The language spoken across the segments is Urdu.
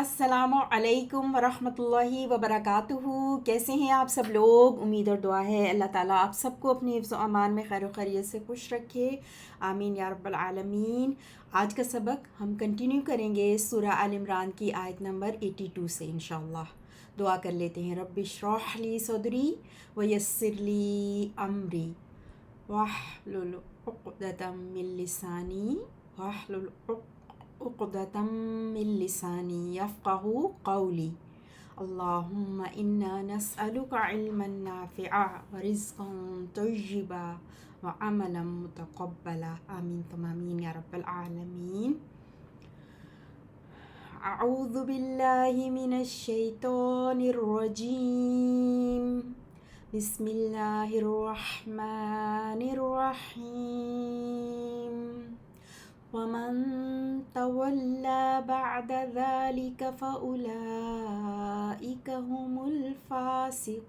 السلام علیکم ورحمۃ اللہ وبرکاتہ۔ کیسے ہیں آپ سب لوگ؟ امید اور دعا ہے اللہ تعالیٰ آپ سب کو اپنے حفظ و امان میں خیر و خیریت سے خوش رکھے، آمین یا رب العالمین۔ آج کا سبق ہم کنٹینیو کریں گے سورہ آل عمران کی آیت نمبر 82 سے انشاءاللہ۔ دعا کر لیتے ہیں، رب اشرح لی صدری ویسر لی امری واحلل عقدۃ من لسانی واحلل عقدۃ من لسانی یفقہوا قولی۔ اللہم انا نسألک علما نافعا ورزقا طیبا وعملا متقبلا، آمین ثم آمین یا رب العالمین۔ اعوذ باللہ من الشیطان الرجیم، بسم اللہ الرحمن الرحیم۔ وَمَن تَوَلَّى بَعْدَ ذَلِكَ فَأُولَئِكَ هُمُ الْفَاسِقُونَ۔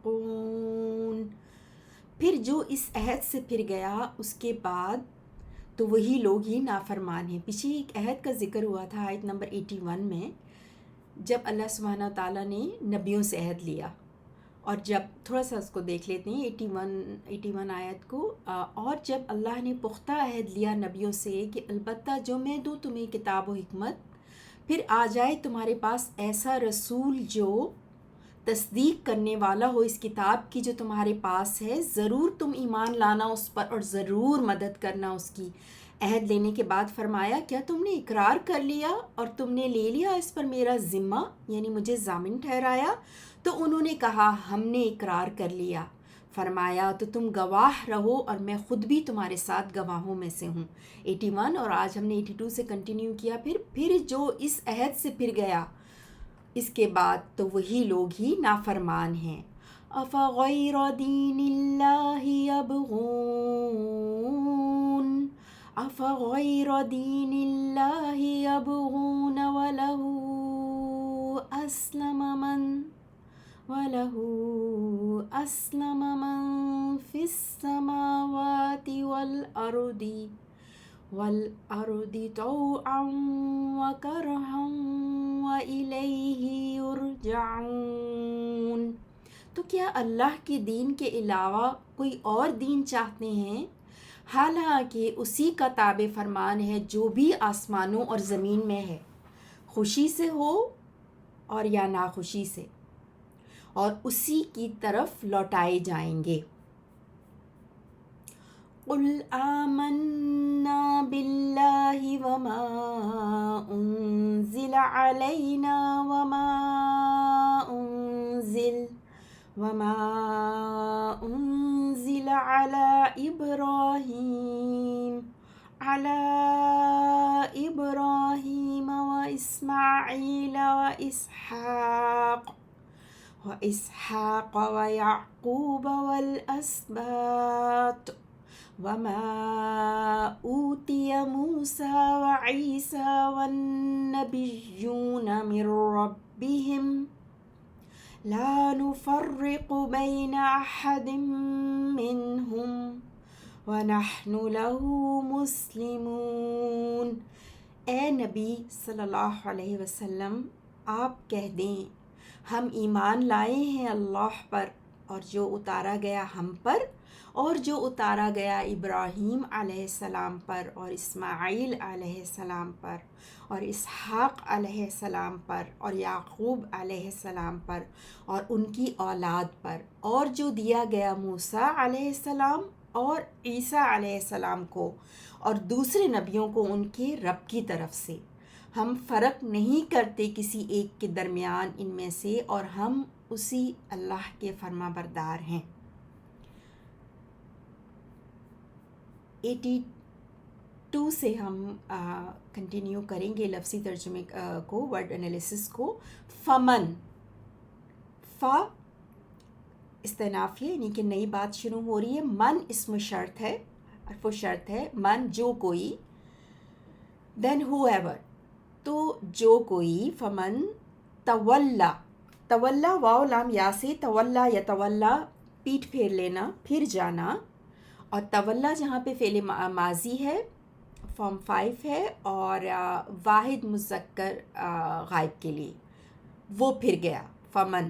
پھر جو اس عہد سے پھر گیا اس کے بعد تو وہی لوگ ہی نافرمان ہیں۔ پیچھے ایک عہد کا ذکر ہوا تھا آیت نمبر 81 میں، جب اللہ سبحانہ تعالیٰ نے نبیوں سے عہد لیا، اور جب تھوڑا سا اس کو دیکھ لیتے ہیں 81 آیت کو، اور جب اللہ نے پختہ عہد لیا نبیوں سے کہ البتہ جو میں دوں تمہیں کتاب و حکمت، پھر آ جائے تمہارے پاس ایسا رسول جو تصدیق کرنے والا ہو اس کتاب کی جو تمہارے پاس ہے، ضرور تم ایمان لانا اس پر اور ضرور مدد کرنا اس کی۔ عہد لینے کے بعد فرمایا، کیا تم نے اقرار کر لیا اور تم نے لے لیا اس پر میرا ذمہ، یعنی مجھے ضامن ٹھہرایا؟ تو انہوں نے کہا ہم نے اقرار کر لیا۔ فرمایا تو تم گواہ رہو اور میں خود بھی تمہارے ساتھ گواہوں میں سے ہوں۔ 81 اور آج ہم نے 82 سے کنٹینیو کیا۔ پھر جو اس عہد سے پھر گیا اس کے بعد تو وہی لوگ ہی نافرمان ہیں۔ افغیر دین اللہ یبغون، افغیر دین اللہ یبغون وَلَهُ أَسْلَمَ مَن فِي السَّمَاوَاتِ وَالْأَرْضِ طَوْعًا وَكَرْهًا وَإِلَيْهِ يُرْجَعُونَ۔ تو کیا اللہ کے دین کے علاوہ کوئی اور دین چاہتے ہیں؟ حالانکہ اسی کا تابع فرمان ہے جو بھی آسمانوں اور زمین میں ہے، خوشی سے ہو اور یا ناخوشی سے، اور اسی کی طرف لوٹائے جائیں گے۔ قُلْ آمَنَّا بِاللَّهِ وَمَا أُنزِلَ عَلَيْنَا وَمَا أُنزِلَ عَلَى إِبْرَاهِيمَ وَإِسْمَاعِيلَ وَإِسْحَاقَ وَيَعْقُوبَ وَالْأَسْبَاطِ وَمَا أُوتِيَ مُوسَى وَعِيسَى وَالنَّبِيُّونَ مِن رَّبِّهِمْ لَا نُفَرِّقُ بَيْنَ أَحَدٍ مِّنْهُمْ وَنَحْنُ لَهُ مُسْلِمُونَ۔ اے نبی صلی اللہ علیہ وسلم، آپ کہہ دیں ہم ایمان لائے ہیں اللہ پر اور جو اتارا گیا ہم پر اور جو اتارا گیا ابراہیم علیہ السلام پر اور اسماعیل علیہ السلام پر اور اسحاق علیہ السلام پر اور یعقوب علیہ السلام پر اور ان کی اولاد پر، اور جو دیا گیا موسیٰ علیہ السلام اور عیسیٰ علیہ السلام کو اور دوسرے نبیوں کو ان کے رب کی طرف سے۔ ہم فرق نہیں کرتے کسی ایک کے درمیان ان میں سے، اور ہم اسی اللہ کے فرما بردار ہیں۔ 82 سے ہم کنٹینیو کریں گے لفظی ترجمے کو، ورڈ انالیسس کو۔ فمن، فا استنافیہ یعنی کہ نئی بات شروع ہو رہی ہے، من اسم شرط ہے، حرف و شرط ہے، من جو کوئی، دین ہو ایور تو جو کوئی، فمن تولا، تولا واو لام یا سے، تولا یا تولا پیٹھ پھیر لینا، پھر جانا، اور تولا جہاں پہ فعل ماضی ہے، فارم 5 ہے، اور واحد مذکر غائب کے لیے وہ پھر گیا. فمن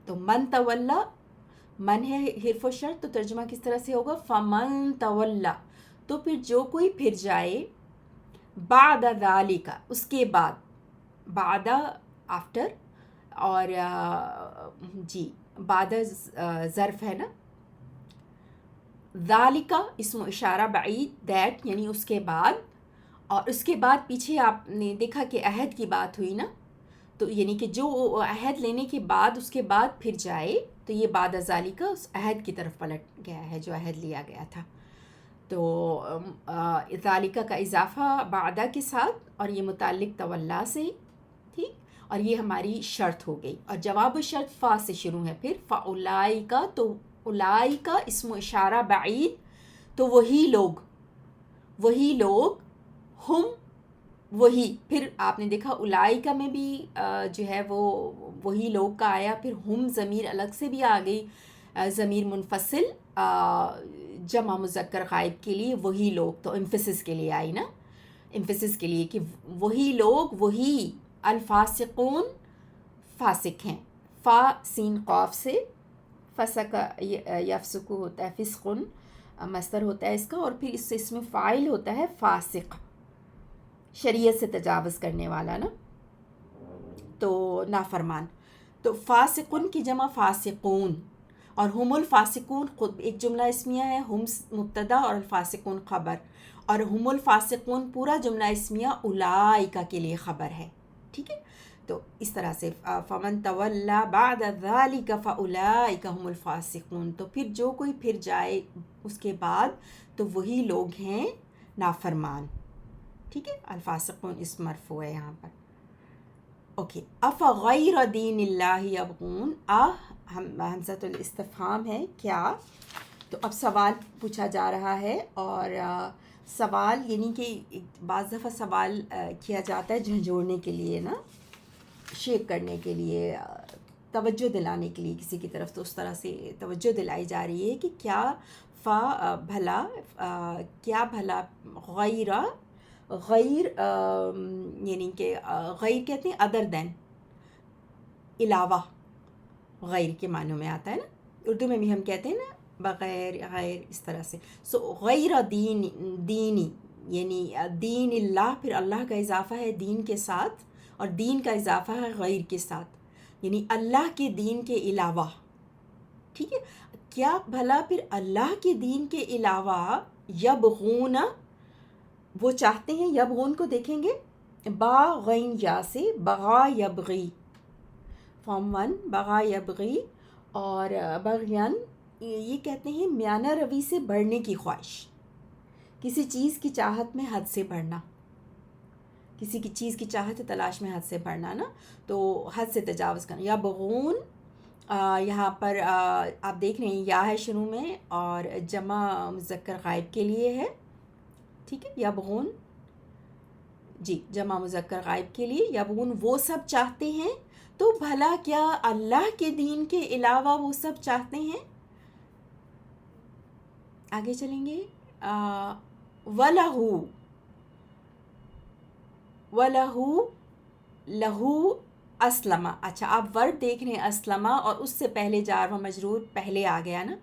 تو من تولا، من ہے حرف و شرط، تو ترجمہ کس طرح سے ہوگا؟ فمن تولا، تو پھر جو کوئی پھر جائے، بعد ذالک اس کے بعد، بعد آفٹر، اور جی بعد ظرف ہے نا، ذالک اسم اشارہ، بعید دیٹ یعنی اس کے بعد، اور اس کے بعد پیچھے آپ نے دیکھا کہ عہد کی بات ہوئی نا، تو یعنی کہ جو عہد لینے کے بعد اس کے بعد پھر جائے، تو یہ بعد ذالک اس عہد کی طرف پلٹ گیا ہے جو عہد لیا گیا تھا. تو ذالکہ کا اضافہ بعدہ کے ساتھ، اور یہ متعلق تولا سے، ٹھیک، اور یہ ہماری شرط ہو گئی. اور جواب الشرط فا سے شروع ہے پھر، فاولائکا، تو اولائکا اسم اشارہ بعید، تو وہی لوگ ہم، وہی، پھر آپ نے دیکھا اولائکا میں بھی جو ہے وہ وہی لوگ کا آیا، پھر ہم ضمیر الگ سے بھی آ گئی، ضمیر منفصل جمع مذکر غائب کے لیے، وہی لوگ، تو امفسس کے لیے آئی نا، امفسس کے لیے کہ وہی لوگ، وہی الفاسقون فاسق ہیں. فا سین قاف سے، فسق یفسق ہوتا ہے، فسقن مصدر ہوتا ہے اس کا، اور پھر اس سے اس میں فاعل ہوتا ہے فاسق، شریعت سے تجاوز کرنے والا نا، تو نافرمان. تو فاسقن کی جمع فاسقون، اور ہم الفاسقون خود ایک جملہ اسمیہ ہے، ہم مبتدا اور الفاسقون خبر، اور ہم الفاسقون پورا جملہ اسمیہ اولائکا کے لیے خبر ہے. ٹھیک ہے، تو اس طرح سے فمن تولا بعد ذالک فاولئک هم الفاسقون، تو پھر جو کوئی پھر جائے اس کے بعد، تو وہی لوگ ہیں نافرمان. ٹھیک ہے، الفاسقون اسم مرفوع ہے یہاں پر. اوکے، افغیر دین اللہ یبغون، ہمزۃ الاستفہام ہے کیا، تو اب سوال پوچھا جا رہا ہے، اور سوال یعنی کہ بعض دفعہ سوال کیا جاتا ہے جھنجھوڑنے کے لیے نا، شیک کرنے کے لیے، توجہ دلانے کے لیے کسی کی طرف، تو اس طرح سے توجہ دلائی جا رہی ہے کہ کیا بھلا کیا بھلا غیر یعنی کہ غیر کہتے ہیں ادر دین، علاوہ، غیر کے معنوں میں آتا ہے نا، اردو میں بھی ہم کہتے ہیں نا بغیر، غیر، اس طرح سے. سو غیر دینی یعنی دین اللہ، پھر اللہ کا اضافہ ہے دین کے ساتھ، اور دین کا اضافہ ہے غیر کے ساتھ، یعنی اللہ کے دین کے علاوہ. ٹھیک ہے، کیا بھلا پھر اللہ کے دین کے علاوہ یبغون، وہ چاہتے ہیں، یبغون کو دیکھیں گے با غین یا سے، بغا یبغی، فارم 1 بغا یبغی، اور بغین یہ کہتے ہیں میانہ روی سے بڑھنے کی خواہش، کسی چیز کی چاہت میں حد سے بڑھنا، کسی کی چیز کی چاہت تلاش میں حد سے بڑھنا نا، تو حد سے تجاوز کرنا. یا بغون یہاں پر آپ دیکھ رہے ہیں یا ہے شروع میں، اور جمع مذکر غائب کے لیے ہے. ٹھیک ہے، یا بغون جی جمع مذکر غائب کے لیے، یا بغون وہ سب چاہتے ہیں، تو بھلا کیا اللہ کے دین کے علاوہ وہ سب چاہتے ہیں. آگے چلیں گے. وَلَهُ لہو اسلمہ. اچھا، آپ ورب دیکھ رہے ہیں اسلمہ، اور اس سے پہلے جار و مجرور پہلے آ گیا نا.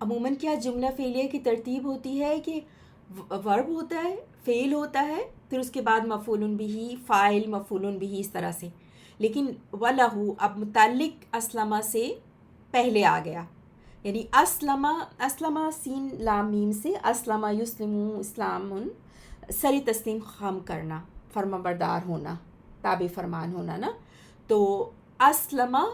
عموماً کیا جملہ فعلیہ کی ترتیب ہوتی ہے کہ ورب ہوتا ہے، فعل ہوتا ہے، پھر اس کے بعد مفعول بہ، فاعل، مفعول بہ، اس طرح سے. لیکن وَلَهُ اب متعلق اسلمہ سے پہلے آ گیا، یعنی اسلمہ سین لام میم سے، اسلمہ یسلم اسلام، سری تسلیم خم کرنا، فرما بردار ہونا، تابع فرمان ہونا نا. تو اسلمہ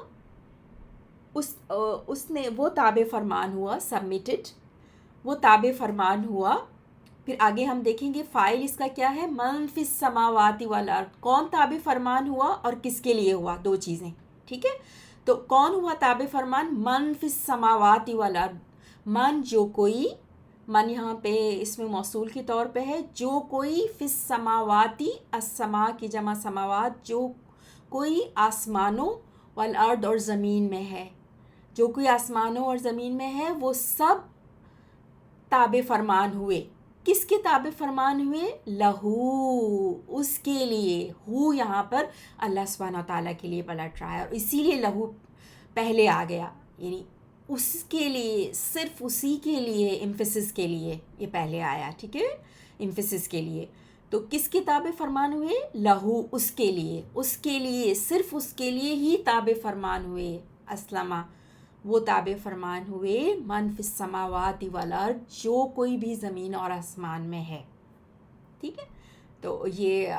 اس نے وہ تابع فرمان ہوا، سبمٹڈ، وہ تابع فرمان ہوا. پھر آگے ہم دیکھیں گے فاعل اس کا کیا ہے، من فی السماوات والارض، کون تابع فرمان ہوا اور کس کے لیے ہوا، دو چیزیں. ٹھیک ہے، تو کون ہوا تابع فرمان، من فی السماوات والارض، من جو کوئی، من یہاں پہ اس میں موصول کے طور پہ ہے، جو کوئی، فی السماواتی، السما کی جمع سماوات، جو کوئی آسمانوں، والارض اور زمین میں ہے، جو کوئی آسمانوں اور زمین میں ہے، وہ سب تابع فرمان ہوئے. کس کے تابع فرمان ہوئے؟ لہو، اس کے لیے. ہو یہاں پر اللہ سبحانہ تعالیٰ کے لیے پلٹ رہا ہے، اور اسی لیے لہو پہلے آ گیا، یعنی اس کے لیے، صرف اسی کے لیے، ایمفیسس کے لیے یہ پہلے آیا. ٹھیک ہے، ایمفیسس کے لیے. تو کس کے تابع فرمان ہوئے؟ لہو، اس کے لیے، اس کے لیے، صرف اس کے لیے ہی تابع فرمان ہوئے. اسلمہ، وہ تابع فرمان ہوئے، من فی السماوات والارض، جو کوئی بھی زمین اور آسمان میں ہے. ٹھیک ہے، تو یہ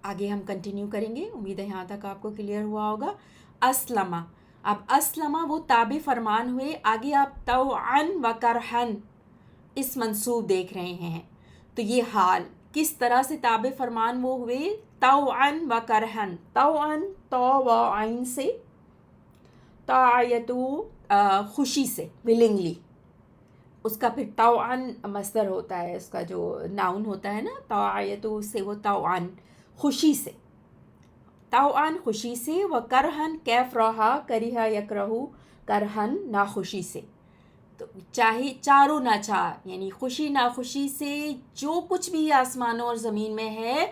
آگے ہم کنٹینیو کریں گے. امید ہے یہاں تک آپ کو کلیئر ہوا ہوگا. اسلمہ، اب اسلمہ وہ تابع فرمان ہوئے. آگے آپ طوعاً و کرہن اس منصوب دیکھ رہے ہیں، تو یہ حال کس طرح سے تابع فرمان وہ ہوئے؟ طوعاً و کرہن. طوعاً تو و عین سے، طاعیتو خوشی سے، ولنگلی. اس کا پھر طوعاً مصدر ہوتا ہے، اس کا جو ناؤن ہوتا ہے نا، طاعیتو سے وہ طوعاً خوشی سے، طوعاً خوشی سے، و کرہن کیف رہا، کریہا یکرہو کرہن ناخوشی سے. تو چاہے چاروں نہ چار، یعنی خوشی ناخوشی سے جو کچھ بھی آسمانوں اور زمین میں ہے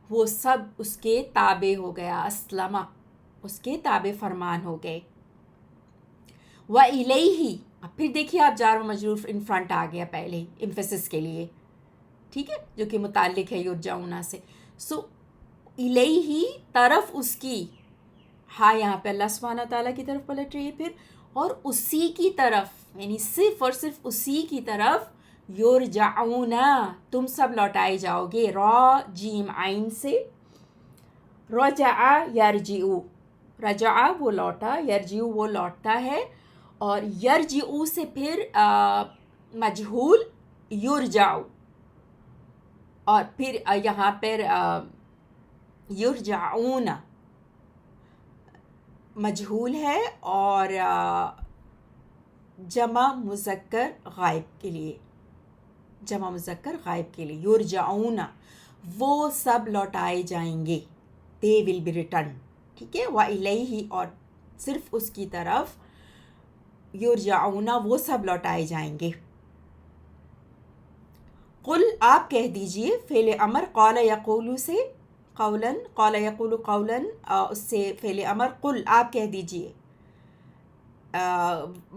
وہ سب اس کے تابع ہو گیا. اسلمہ، اس کے تابع فرمان ہو گئے. وَإِلَيْهِ، اب پھر دیکھیے آپ جار و مجرور ان فرنٹ آ گیا پہلے ایمفیسس کے لیے. ٹھیک ہے، جو کہ متعلق ہے یرجعون سے. سو الیہ، طرف اس کی، ہاں یہاں پہ اللہ سبحانہ تعالیٰ کی طرف پلٹ رہی ہے پھر، اور اسی کی طرف، یعنی صرف اور صرف اسی کی طرف. یرجعون، تم سب لوٹائے جاؤ گے. را جیم عین سے. رجع یرجعو، رجع وہ لوٹا، یرجعو وہ لوٹتا ہے، اور یرجعو سے پھر مجہول یرجعو، اور پھر یہاں پر یرجعون مجہول ہے، اور جمع مذکر غائب کے لیے، جمع مذکر غائب کے لیے. یرجعون، وہ سب لوٹائے جائیں گے. they will be returned. ٹھیک ہے، وَإِلَيْهِ، اور صرف اس کی طرف. یرجعون، وہ سب لوٹائے جائیں گے. قل، آپ کہہ دیجئے. فعل امر قال یقول سے، قولاً، قال یقول قولاً، اس سے فعل امر. قل، آپ کہہ دیجئے،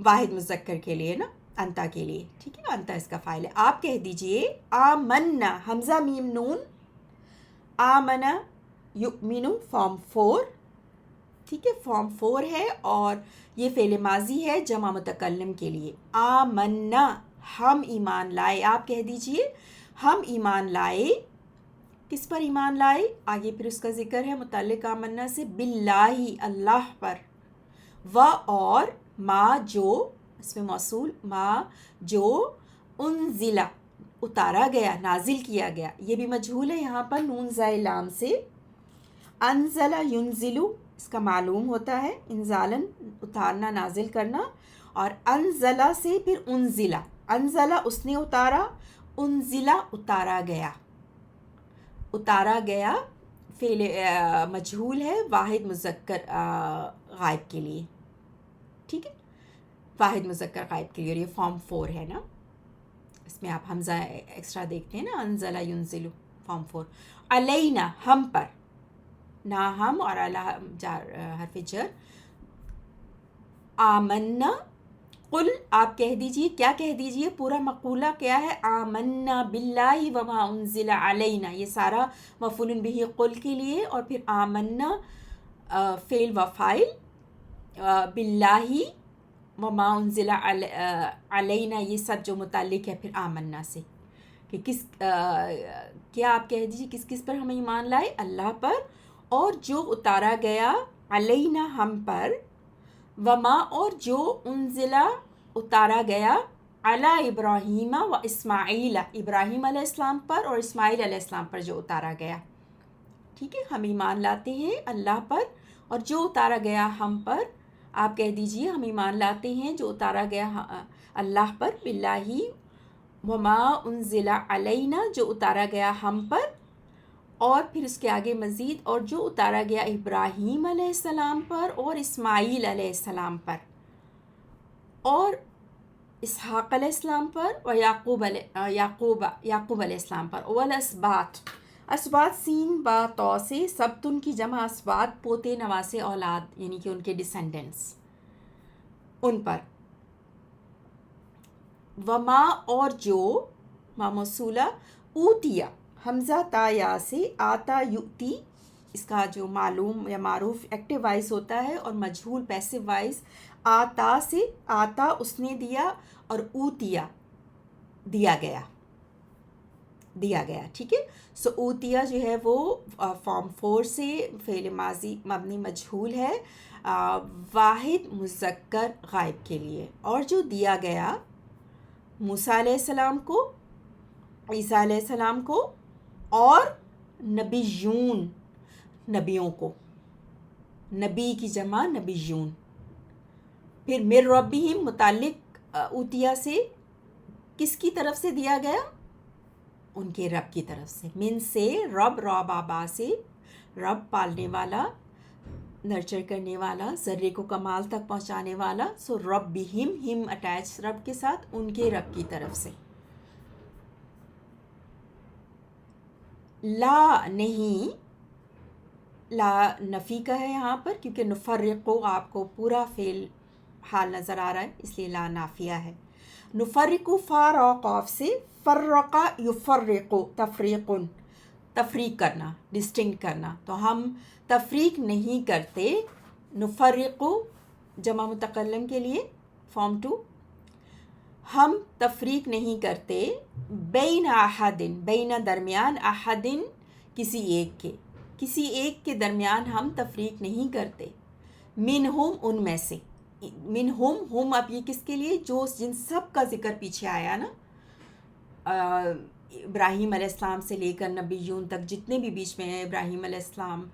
واحد مذکر کے لیے نا، انتا کے لیے. ٹھیک ہے، انتا اس کا فاعل ہے. آپ کہہ دیجئے. آمنا، حمزہ میم نون، آمنا یؤمن، فارم 4. ٹھیک ہے، فارم 4 ہے، اور یہ فعل ماضی ہے جمع متکلم کے لیے. آمنا، ہم ایمان لائے. آپ کہہ دیجئے ہم ایمان لائے. کس پر ایمان لائے؟ آگے پھر اس کا ذکر ہے متعلق آمنا سے. باللہ، اللہ پر. و، اور، ما جو، اس میں موصول، ما جو، انزلہ اتارا گیا، نازل کیا گیا. یہ بھی مجہول ہے یہاں پر نون زائے لام سے. انزلہ ینزلو، اس کا معلوم ہوتا ہے انزالن، اتارنا، نازل کرنا. اور انزلہ سے پھر انزلہ. انزلہ اس نے اتارا، انزلہ اتارا گیا. اتارا گیا فعل مجہول ہے واحد مذکر غائب کے لیے. ٹھیک ہے، واحد مذکر غائب کے لیے. اور یہ فارم 4 ہے نا، اس میں آپ حمزہ ایکسٹرا دیکھتے ہیں نا. انزلہ ینزلو، فارم 4. علینا، ہم پر. نا ہم، اور اللہ حرف جر. آمنا، قل، آپ کہہ دیجئے. کیا کہہ دیجئے؟ پورا مقولہ کیا ہے؟ آمنا باللہ وما انزل علینا، یہ سارا مفعول بہ قل کے لیے، اور پھر آمنا فعل و فاعل، باللہ وما انزل علینا، یہ سب جو متعلق ہے پھر آمنا سے، کہ کس کیا آپ کہہ دیجیے کس کس پر ہم ایمان لائے؟ اللہ پر، اور جو اتارا گیا علینا، ہم پر. وما، اور جو انزلہ اتارا گیا، علی ابراہیم و اسماعیل، ابراہیم علیہ السلام پر اور اسماعیل علیہ السلام پر جو اتارا گیا. ٹھیک ہے، ہم ایمان لاتے ہیں اللہ پر، اور جو اتارا گیا ہم پر. آپ کہہ دیجئے ہم ایمان لاتے ہیں جو اتارا گیا اللہ پر. باللہ وما انزل علینا، جو اتارا گیا ہم پر. اور پھر اس کے آگے مزید، اور جو اتارا گیا ابراہیم علیہ السلام پر اور اسماعیل علیہ السلام پر. اور اسحاق علیہ السلام پر و یعقوب علیہ السلام پر. والاسباط، اسباط سین با تو سے، سبتن کی جمع اسباط، پوتے نواسے اولاد یعنی کہ ان کے ڈسینڈنٹس، ان پر. وما اور جو، ما موصولہ، اوتیا حمزہ تا یا سے، آتا یؤتی، اس کا جو معلوم یا معروف ایکٹیو وائز ہوتا ہے اور مجہول پیسو وائز آتا سے، آتا اس نے دیا، اور اوتیا دیا گیا، دیا گیا. ٹھیک ہے. سو اوتیا جو ہے وہ فارم 4 سے فعل ماضی مبنی مجہول ہے واحد مذکر غائب کے لیے. اور جو دیا گیا موسیٰ علیہ السلام کو، عیسیٰ علیہ السلام کو، اور نبیون نبیوں کو، نبی کی جمع نبیون. پھر مر ربہم متعلق اوتیا سے کس کی طرف سے دیا گیا؟ ان کے رب کی طرف سے. من سے رب، را بابا سے، رب پالنے والا، نرچر کرنے والا، ذرے کو کمال تک پہنچانے والا. سو ربہم، ہم اٹیچ رب کے ساتھ، ان کے رب کی طرف سے. لا نہیں، لا نفی کا ہے یہاں پر، کیونکہ نفرقو آپ کو پورا فعل حال نظر آ رہا ہے، اس لیے لا نافیہ ہے. نفرقو فاروقاف سے، فرقا یفرقو، تفریقن، تفریق کرنا، ڈسٹنکٹ کرنا. تو ہم تفریق نہیں کرتے. نفرقو جمع متکلم کے لیے فارم 2، ہم تفریق نہیں کرتے بین احدن، بین درمیان، احدن کسی ایک کے، کسی ایک کے درمیان ہم تفریق نہیں کرتے. منہم ان میں سے، منہم ہم اب یہ کس کے لیے؟ جو جن سب کا ذکر پیچھے آیا نا، ابراہیم علیہ السلام سے لے کر نبیون تک جتنے بھی بیچ میں ہیں، ابراہیم علیہ السلام،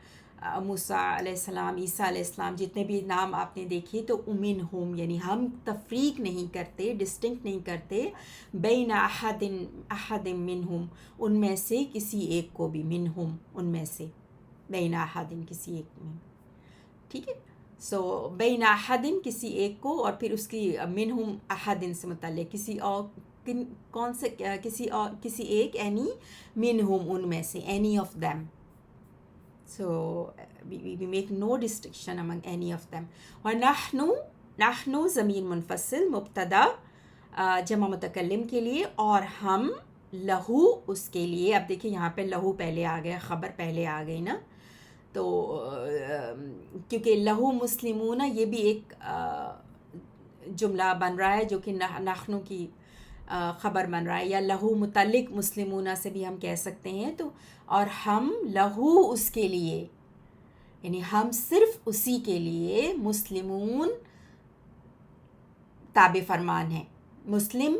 موسیٰ علیہ السلام، عیسیٰ علیہ السلام، جتنے بھی نام آپ نے دیکھے، تو منہم یعنی ہم تفریق نہیں کرتے، ڈسٹنکٹ نہیں کرتے بین احد منہم، ان میں سے کسی ایک کو بھی، منہم ان میں سے، بین احد کسی ایک میں. ٹھیک ہے. سو بین احد کسی ایک کو، اور پھر اس کی منہم احد سے متعلق کسی اور، کون سے، کسی اور، کسی ایک، اینی منہم ان میں سے، any of them. So we make no distinction among any of them. اور نحنو ضمیر منفصل، مبتدا جمع متکلم کے لیے، اور ہم لہو اس کے لیے. اب دیکھیں یہاں پہ لہو پہلے آ گیا، خبر پہلے آ گئی نا، تو کیونکہ لہو مسلمون یہ بھی ایک جملہ بن رہا ہے جو کہ نحنو کی خبر بن رہا ہے، یا لہو متعلق مسلمون سے بھی ہم کہہ سکتے ہیں. تو اور ہم لہو اس کے لیے، یعنی ہم صرف اسی کے لیے مسلمون تابع فرمان ہیں. مسلم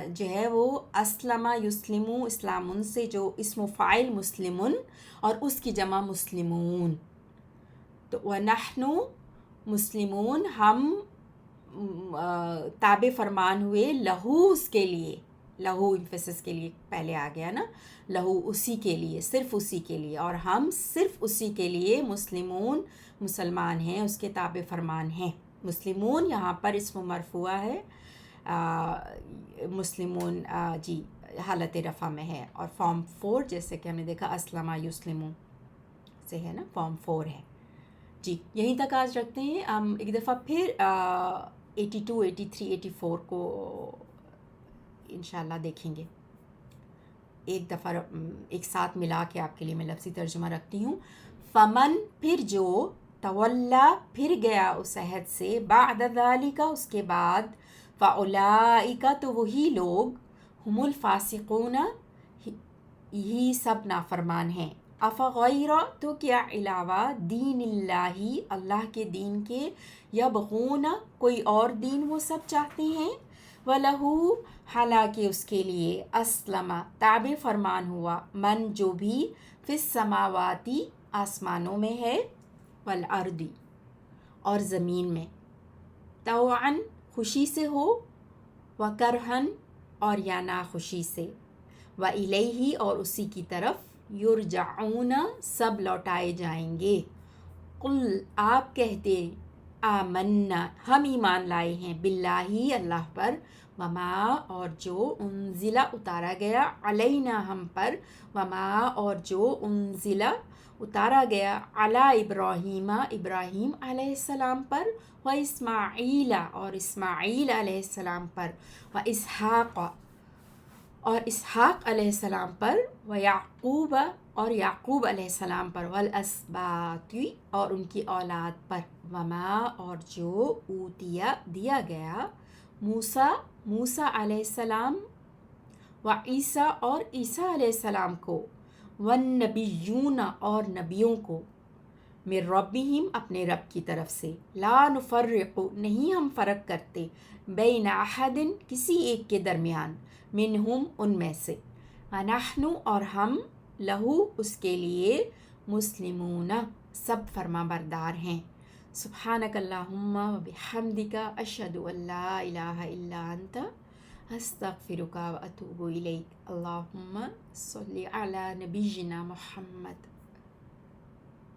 جو ہے وہ اسلم یسلمو، اسلام سے جو اسم فاعل مسلمن اور اس کی جمع مسلمون. تو وَنَحْنُ مسلمون، ہم تابع فرمان ہوئے لہو اس کے لیے، لہو امفسس کے لیے پہلے آ گیا نا، لہو اسی کے لیے، صرف اسی کے لیے، اور ہم صرف اسی کے لیے مسلمون مسلمان ہیں، اس کے تابع فرمان ہیں. مسلمون یہاں پر اسم مرفوع ہے، مسلمون جی حالت رفع میں ہے. اور فارم 4 جیسے کہ ہم نے دیکھا اسلم یسلمو سے ہے نا، فارم 4 ہے. جی یہیں تک آج رکھتے ہیں. ہم ایک دفعہ پھر 82 83 84 کو انشاءاللہ دیکھیں گے. ایک دفعہ ایک ساتھ ملا کے آپ کے لیے میں لفظی ترجمہ رکھتی ہوں. فمن پھر جو، تولا پھر گیا اس عہد سے، بعد ذالک اس کے بعد، فاولئک تو وہی لوگ، ہم الفاسقون یہی سب نافرمان ہیں. افغیر تو کیا علاوہ، دین اللہ اللہ کے دین کے، یبغون کوئی اور دین وہ سب چاہتے ہیں، وَلَهُ حالانکہ اس کے لیے، اسلم تابع فرمان ہوا، من جو بھی، فی السماواتی آسمانوں میں ہے، والارض اور زمین میں، طوعاً خوشی سے ہو، وکرہن اور یا ناخوشی سے، وإلیہ اور اسی کی طرف، یرجعون سب لوٹائے جائیں گے. قل آپ کہہ دیں، آمنا ہم ایمان لائے ہیں، باللہ اللہ پر، وما اور جو انزلہ اتارا گیا، علینا ہم پر، وما اور جو انزلہ اتارا گیا، علی ابراہیم ابراہیم علیہ السلام پر، و اسماعیل اور اسماعیل علیہ السلام پر، و اسحاق اور اسحاق علیہ السلام پر، و یعقوب اور یعقوب علیہ السلام پر، والاسباط اور ان کی اولاد پر، وما اور جو اوتیا دیا گیا، موسیٰ علیہ السلام و عیسیٰ اور عیسیٰ علیہ السلام کو، والنبیون اور نبیوں کو، من ربہم اپنے رب کی طرف سے، لا نفرق نہیں ہم فرق کرتے، بین احد کسی ایک کے درمیان، منہم ان میں سے، ونحن اور ہم، لہو اس کے لیے، مسلمون سب فرما بردار ہیں۔ سبحانک اللہم و بحمدک، اشہد ان لا الہ الا انت، استغفرک و اتوب الیک۔ اللہم صلی علی نبینا محمد۔